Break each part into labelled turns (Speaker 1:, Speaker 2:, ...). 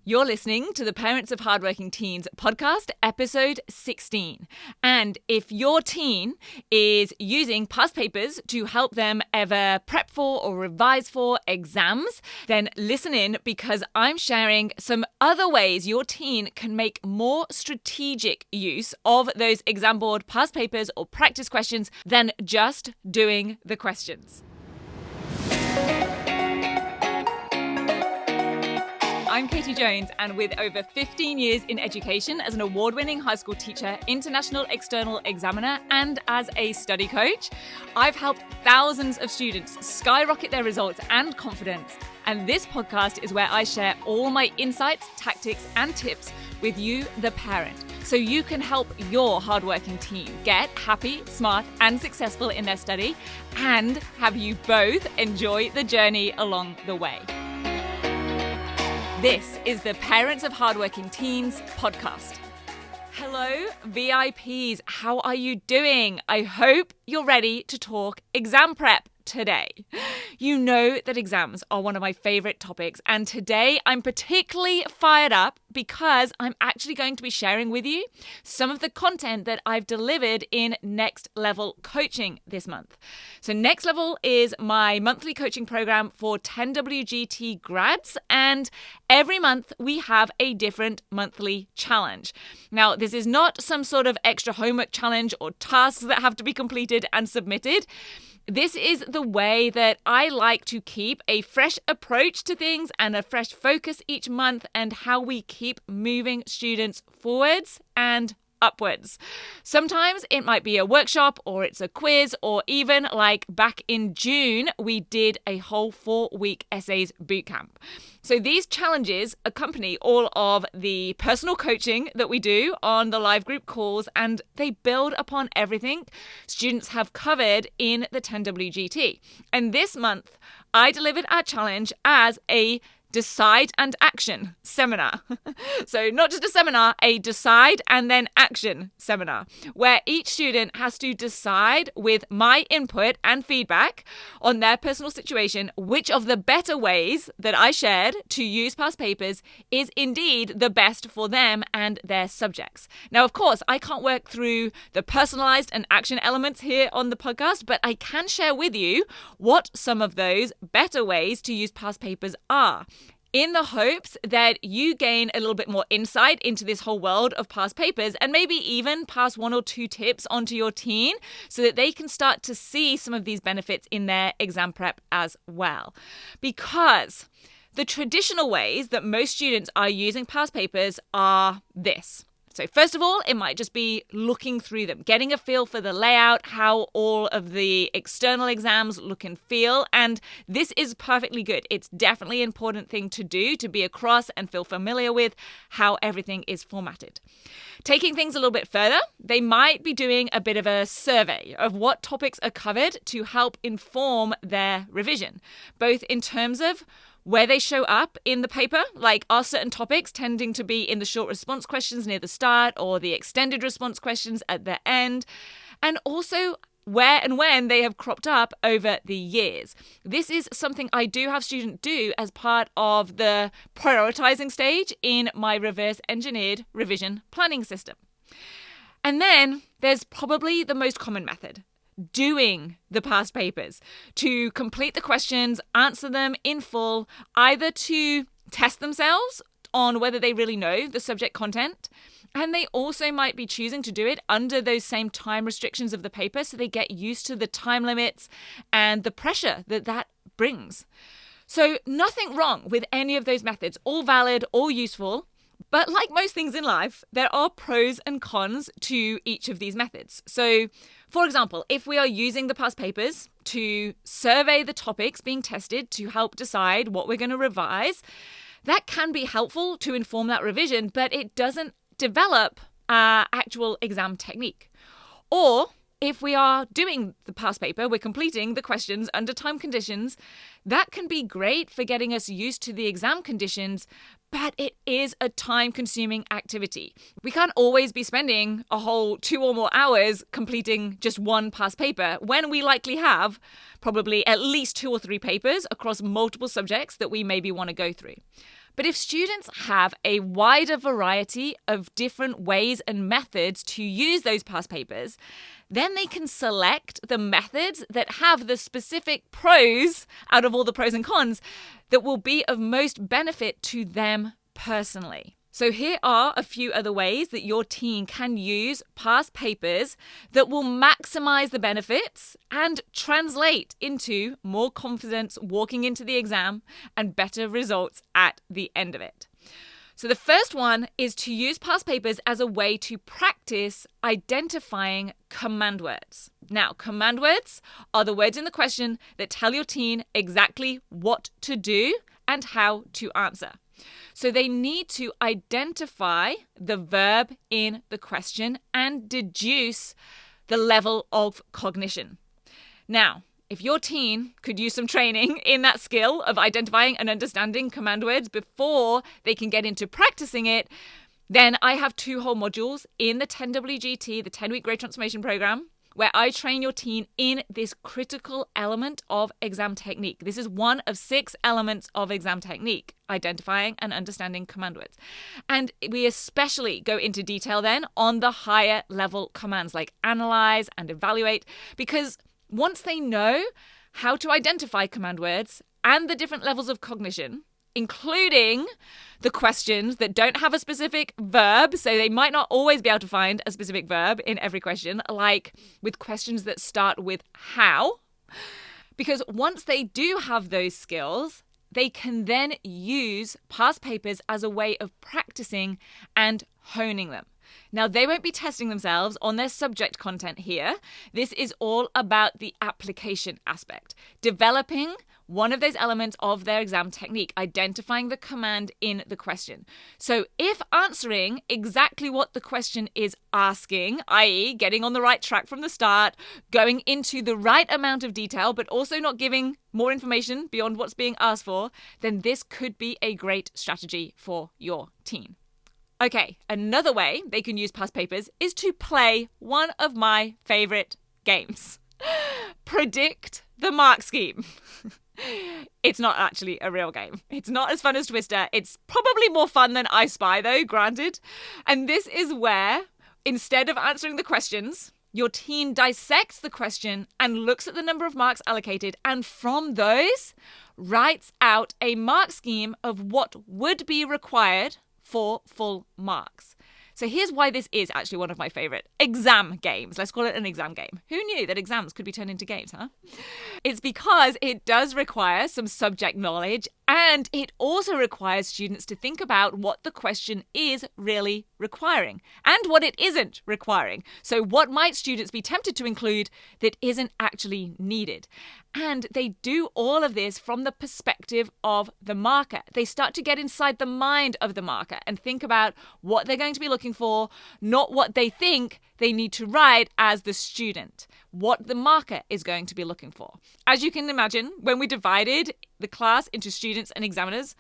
Speaker 1: You're listening to the Parents of Hardworking Teens podcast, episode 16. And if your teen is using past papers to help them ever prep for or revise for exams, then listen in because I'm sharing some other ways your teen can make more strategic use of those exam board past papers or practice questions than just doing the questions. I'm Katie Jones, and with over 15 years in education as an award-winning high school teacher, international external examiner, and as a study coach, I've helped thousands of students skyrocket their results and confidence. And this podcast is where I share all my insights, tactics, and tips with you, the parent, so you can help your hardworking teen get happy, smart, and successful in their study, and have you both enjoy the journey along the way. This is the Parents of Hardworking Teens podcast. Hello, VIPs. How are you doing? I hope you're ready to talk exam prep today. You know that exams are one of my favorite topics, and today I'm particularly fired up because I'm actually going to be sharing with you some of the content that I've delivered in Next Level Coaching this month. So Next Level is my monthly coaching program for 10WGT grads, and every month we have a different monthly challenge. Now, this is not some sort of extra homework challenge or tasks that have to be completed and submitted. This is the way that I like to keep a fresh approach to things and a fresh focus each month, and how we keep moving students forwards and upwards. Sometimes it might be a workshop, or it's a quiz, or even like back in June, we did a whole 4-week essays bootcamp. So these challenges accompany all of the personal coaching that we do on the live group calls, and they build upon everything students have covered in the 10WGT. And this month, I delivered our challenge as a Decide and Action seminar. So not just a seminar, a decide and then action seminar, where each student has to decide with my input and feedback on their personal situation which of the better ways that I shared to use past papers is indeed the best for them and their subjects. Now, of course, I can't work through the personalized and action elements here on the podcast, but I can share with you what some of those better ways to use past papers are, in the hopes that you gain a little bit more insight into this whole world of past papers, and maybe even pass 1 or 2 tips onto your teen so that they can start to see some of these benefits in their exam prep as well. Because the traditional ways that most students are using past papers are this. So first of all, it might just be looking through them, getting a feel for the layout, how all of the external exams look and feel. And this is perfectly good. It's definitely an important thing to do, to be across and feel familiar with how everything is formatted. Taking things a little bit further, they might be doing a bit of a survey of what topics are covered to help inform their revision, both in terms of where they show up in the paper, like are certain topics tending to be in the short response questions near the start or the extended response questions at the end, and also where and when they have cropped up over the years. This is something I do have students do as part of the prioritizing stage in my reverse engineered revision planning system. And then there's probably the most common method, doing the past papers, to complete the questions, answer them in full, either to test themselves on whether they really know the subject content, and they also might be choosing to do it under those same time restrictions of the paper, so they get used to the time limits and the pressure that that brings. So nothing wrong with any of those methods, all valid, all useful. But like most things in life, there are pros and cons to each of these methods. So, for example, if we are using the past papers to survey the topics being tested to help decide what we're going to revise, that can be helpful to inform that revision, but it doesn't develop actual exam technique. Or if we are doing the past paper, we're completing the questions under time conditions, that can be great for getting us used to the exam conditions, but it is a time-consuming activity. We can't always be spending a whole 2 or more hours completing just one past paper when we likely have probably at least 2 or 3 papers across multiple subjects that we maybe want to go through. But if students have a wider variety of different ways and methods to use those past papers, then they can select the methods that have the specific pros out of all the pros and cons that will be of most benefit to them personally. So here are a few other ways that your teen can use past papers that will maximize the benefits and translate into more confidence walking into the exam and better results at the end of it. So the first one is to use past papers as a way to practice identifying command words. Now, command words are the words in the question that tell your teen exactly what to do and how to answer. So they need to identify the verb in the question and deduce the level of cognition. Now, if your teen could use some training in that skill of identifying and understanding command words before they can get into practicing it, then I have 2 whole modules in the 10WGT, the 10-week Grade Transformation Program, where I train your teen in this critical element of exam technique. This is one of 6 elements of exam technique, identifying and understanding command words. And we especially go into detail then on the higher level commands like analyze and evaluate, because once they know how to identify command words and the different levels of cognition, including the questions that don't have a specific verb, so they might not always be able to find a specific verb in every question, like with questions that start with how. Because once they do have those skills, they can then use past papers as a way of practicing and honing them. Now, they won't be testing themselves on their subject content here. This is all about the application aspect, developing one of those elements of their exam technique, identifying the command in the question. So if answering exactly what the question is asking, i.e. getting on the right track from the start, going into the right amount of detail, but also not giving more information beyond what's being asked for, then this could be a great strategy for your teen. Okay, another way they can use past papers is to play one of my favorite games. Predict the mark scheme. It's not actually a real game. It's not as fun as Twister. It's probably more fun than I Spy though, granted. And this is where, instead of answering the questions, your teen dissects the question and looks at the number of marks allocated, and from those writes out a mark scheme of what would be required for full marks. So here's why this is actually one of my favorite exam games. Let's call it an exam game. Who knew that exams could be turned into games, huh? It's because it does require some subject knowledge, and it also requires students to think about what the question is really requiring and what it isn't requiring. So what might students be tempted to include that isn't actually needed? And they do all of this from the perspective of the marker. They start to get inside the mind of the marker and think about what they're going to be looking for, not what they think they need to write as the student, what the marker is going to be looking for. As you can imagine, when we divided the class into students and examiners,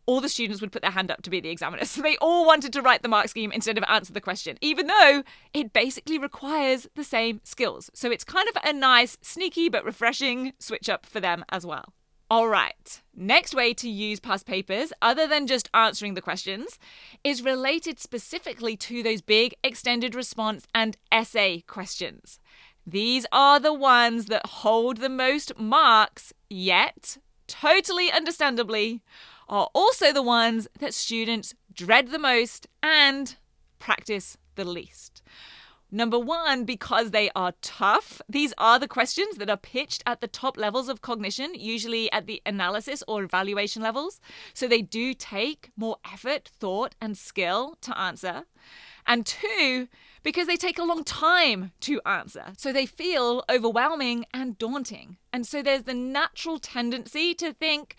Speaker 1: all the students would put their hand up to be the examiners. So they all wanted to write the mark scheme instead of answer the question, even though it basically requires the same skills. So it's kind of a nice, sneaky but refreshing switch up for them as well. All right, next way to use past papers, other than just answering the questions, is related specifically to those big extended response and essay questions. These are the ones that hold the most marks, yet, totally understandably, are also the ones that students dread the most and practice the least. Number one, because they are tough. These are the questions that are pitched at the top levels of cognition, usually at the analysis or evaluation levels. So they do take more effort, thought, and skill to answer. And two, because they take a long time to answer. So they feel overwhelming and daunting. And so there's the natural tendency to think,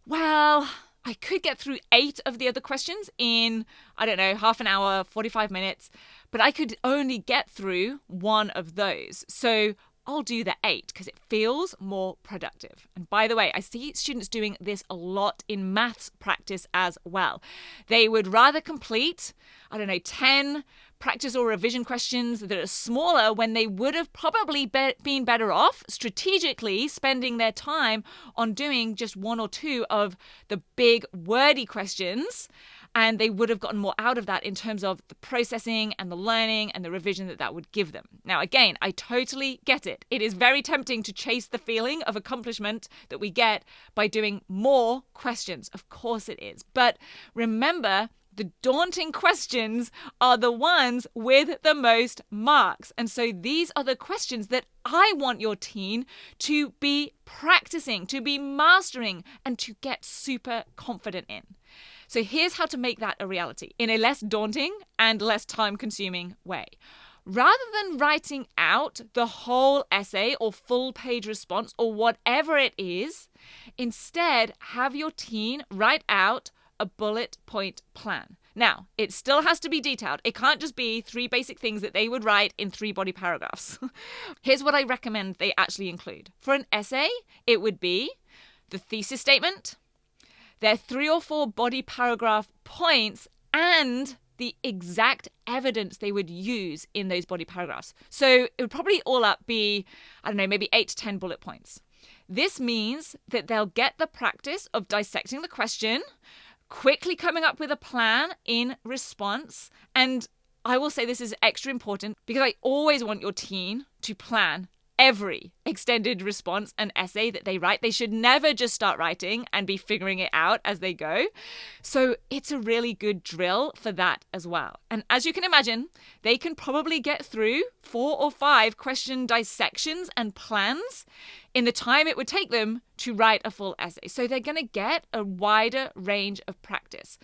Speaker 1: well, I could get through 8 of the other questions in, half an hour, 45 minutes, but I could only get through 1 of those. So I'll do the 8 because it feels more productive. And by the way, I see students doing this a lot in maths practice as well. They would rather complete, 10 practice or revision questions that are smaller when they would have probably been better off strategically spending their time on doing just one or two of the big wordy questions. And they would have gotten more out of that in terms of the processing and the learning and the revision that would give them. Now, again, I totally get it. It is very tempting to chase the feeling of accomplishment that we get by doing more questions. Of course it is. But remember, the daunting questions are the ones with the most marks. And so these are the questions that I want your teen to be practicing, to be mastering, and to get super confident in. So here's how to make that a reality in a less daunting and less time-consuming way. Rather than writing out the whole essay or full-page response or whatever it is, instead have your teen write out a bullet point plan. Now, it still has to be detailed. It can't just be 3 basic things that they would write in 3 body paragraphs. Here's what I recommend they actually include. For an essay, it would be the thesis statement, their 3 or 4 body paragraph points, and the exact evidence they would use in those body paragraphs. So it would probably all up be, maybe 8 to 10 bullet points. This means that they'll get the practice of dissecting the question, quickly coming up with a plan in response. And I will say this is extra important because I always want your teen to plan every extended response and essay that they write. They should never just start writing and be figuring it out as they go. So it's a really good drill for that as well. And as you can imagine, they can probably get through 4 or 5 question dissections and plans in the time it would take them to write a full essay. So they're going to get a wider range of practice.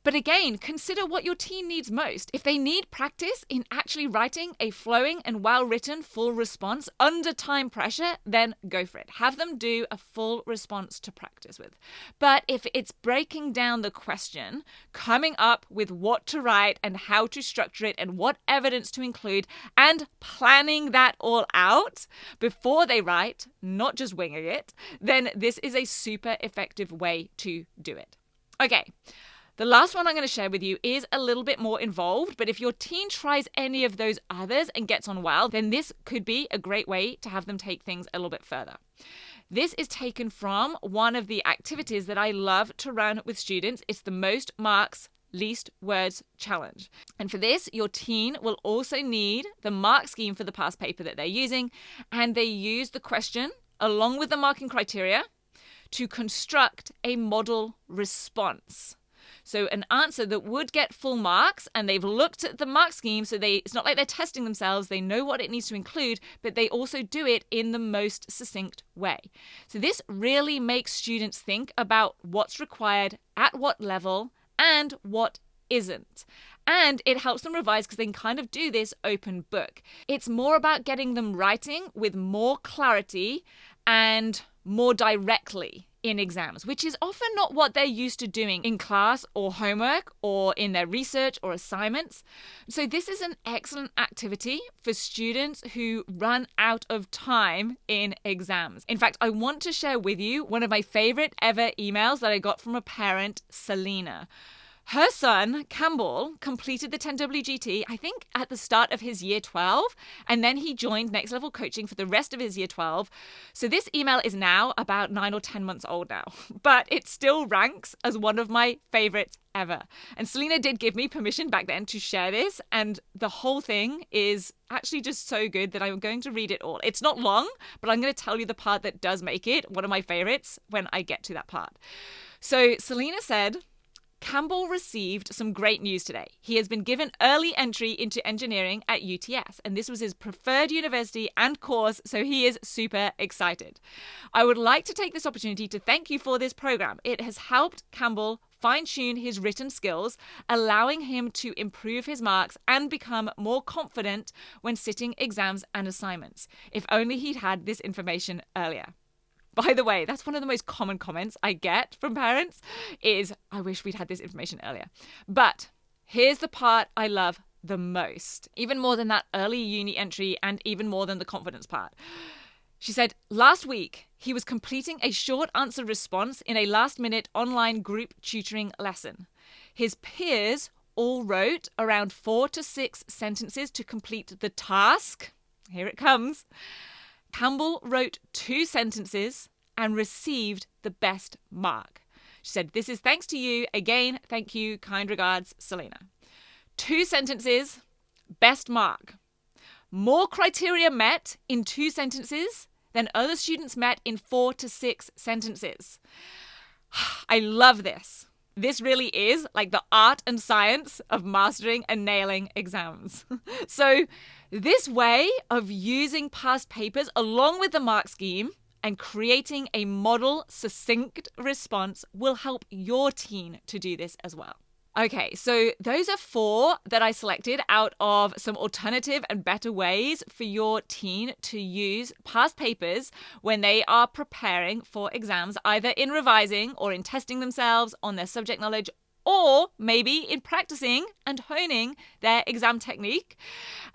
Speaker 1: But again, consider what your teen needs most. If they need practice in actually writing a flowing and well-written full response under time pressure, then go for it. Have them do a full response to practice with. But if it's breaking down the question, coming up with what to write and how to structure it and what evidence to include, and planning that all out before they write, not just winging it, then this is a super effective way to do it. Okay. The last one I'm going to share with you is a little bit more involved, but if your teen tries any of those others and gets on well, then this could be a great way to have them take things a little bit further. This is taken from one of the activities that I love to run with students. It's the most marks, least words challenge. And for this, your teen will also need the mark scheme for the past paper that they're using, and they use the question along with the marking criteria to construct a model response. So an answer that would get full marks, and they've looked at the mark scheme, so it's not like they're testing themselves, they know what it needs to include, but they also do it in the most succinct way. So this really makes students think about what's required, at what level, and what isn't. And it helps them revise because they can kind of do this open book. It's more about getting them writing with more clarity and more directly in exams, which is often not what they're used to doing in class or homework or in their research or assignments. So this is an excellent activity for students who run out of time in exams. In fact, I want to share with you one of my favorite ever emails that I got from a parent, Selena. Her son, Campbell, completed the 10WGT, I think, at the start of his year 12, and then he joined Next Level Coaching for the rest of his year 12. So this email is now about 9 or 10 months old now, but it still ranks as one of my favorites ever. And Selena did give me permission back then to share this, and the whole thing is actually just so good that I'm going to read it all. It's not long, but I'm going to tell you the part that does make it one of my favorites when I get to that part. So Selena said, Campbell received some great news today. He has been given early entry into engineering at UTS, and this was his preferred university and course, so he is super excited. I would like to take this opportunity to thank you for this program. It has helped Campbell fine-tune his written skills, allowing him to improve his marks and become more confident when sitting exams and assignments. If only he'd had this information earlier. By the way, that's one of the most common comments I get from parents is, I wish we'd had this information earlier. But here's the part I love the most, even more than that early uni entry and even more than the confidence part. She said, last week, he was completing a short answer response in a last-minute online group tutoring lesson. His peers all wrote around 4 to 6 sentences to complete the task. Here it comes. Campbell wrote 2 sentences and received the best mark. She said, "This is thanks to you. Again, thank you. Kind regards, Selena." 2 sentences, best mark. More criteria met in 2 sentences than other students met in 4 to 6 sentences. I love this. This really is like the art and science of mastering and nailing exams. So this way of using past papers along with the mark scheme and creating a model succinct response will help your teen to do this as well. Okay, so those are 4 that I selected out of some alternative and better ways for your teen to use past papers when they are preparing for exams, either in revising or in testing themselves on their subject knowledge, or maybe in practicing and honing their exam technique.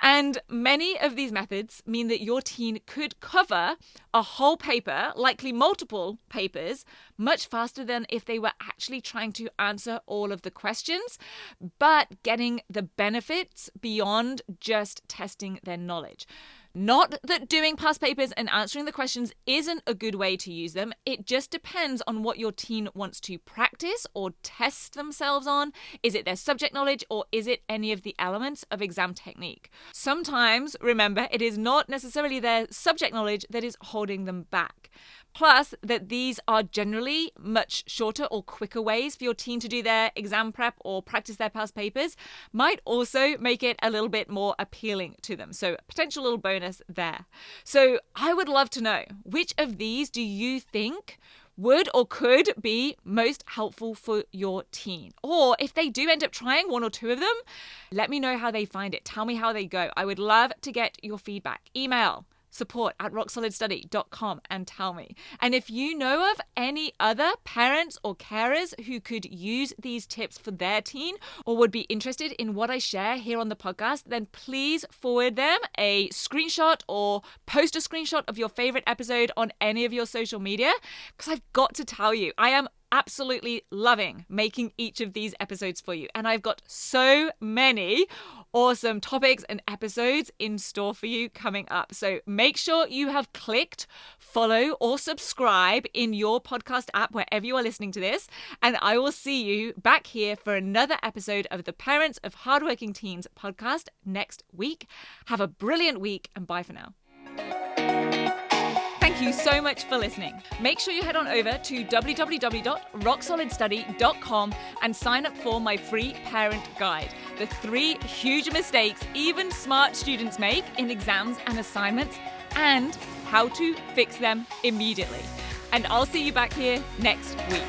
Speaker 1: And many of these methods mean that your teen could cover a whole paper, likely multiple papers, much faster than if they were actually trying to answer all of the questions, but getting the benefits beyond just testing their knowledge. Not that doing past papers and answering the questions isn't a good way to use them. It just depends on what your teen wants to practice or test themselves on. Is it their subject knowledge or is it any of the elements of exam technique? Sometimes, remember, it is not necessarily their subject knowledge that is holding them back. Plus, that these are generally much shorter or quicker ways for your teen to do their exam prep or practice their past papers might also make it a little bit more appealing to them. So, potential little bonus there. So, I would love to know, which of these do you think would or could be most helpful for your teen? Or if they do end up trying 1 or 2 of them, let me know how they find it. Tell me how they go. I would love to get your feedback. Email support@rocksolidstudy.com and tell me. And if you know of any other parents or carers who could use these tips for their teen or would be interested in what I share here on the podcast, then please forward them a screenshot or post a screenshot of your favorite episode on any of your social media, because I've got to tell you, I am absolutely loving making each of these episodes for you. And I've got so many awesome topics and episodes in store for you coming up. So make sure you have clicked follow or subscribe in your podcast app wherever you are listening to this. And I will see you back here for another episode of the Parents of Hardworking Teens podcast next week. Have a brilliant week and bye for now. Thank you so much for listening. Make sure you head on over to www.rocksolidstudy.com and sign up for my free parent guide, the 3 huge mistakes even smart students make in exams and assignments and how to fix them immediately. And I'll see you back here next week.